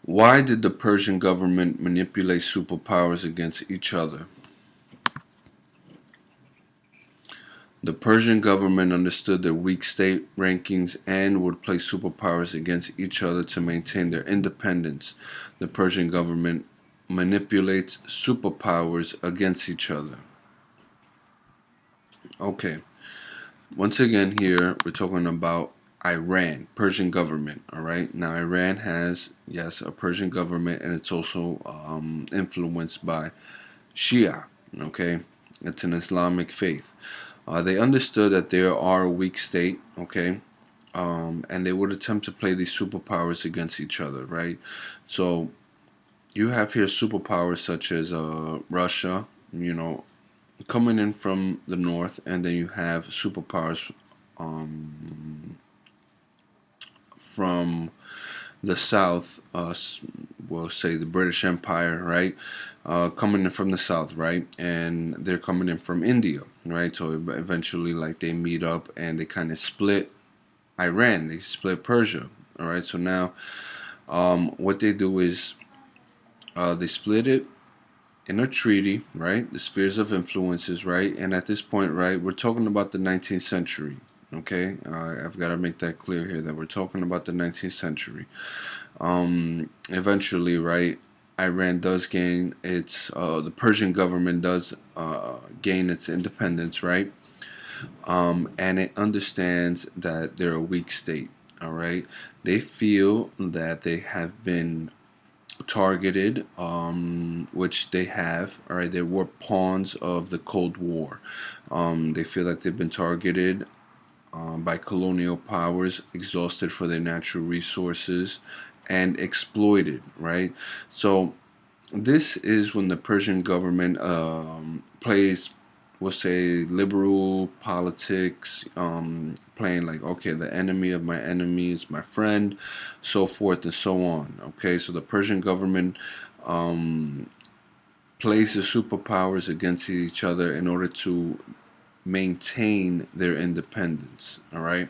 Why did the Persian government manipulate superpowers against each other? The Persian government understood their weak state rankings and would place superpowers against each other to maintain their independence. The Persian government manipulates superpowers against each other. Okay, once again, here we're talking about Iran, Persian government. All right, now Iran has, yes, a Persian government, and it's also influenced by Shia. Okay, it's an Islamic faith. They understood that they are a weak state. Okay, and they would attempt to play these superpowers against each other. Right, so you have here superpowers such as Russia. Coming in from the north, and then you have superpowers from the south, we'll say the British Empire, right? Coming in from the south, right? And they're coming in from India, right? So eventually, like, they meet up and they kind of split Iran, they split Persia, all right? So now, what they do is they split it in a treaty, right? The spheres of influences, right? And at this point, right, we're talking about the 19th century. Okay, I've got to make that clear here that we're talking about the 19th century. Eventually, right, Iran does gain its, the Persian government does gain its independence, right? And it understands that they're a weak state, all right? They feel that they have been targeted, which they have. All right, they were pawns of the Cold War. They feel like they've been targeted by colonial powers, exhausted for their natural resources, and exploited. Right. So this is when the Persian government plays, we'll say, liberal politics, playing like, okay, the enemy of my enemy is my friend, so forth and so on. Okay, so the Persian government plays the superpowers against each other in order to maintain their independence. All right.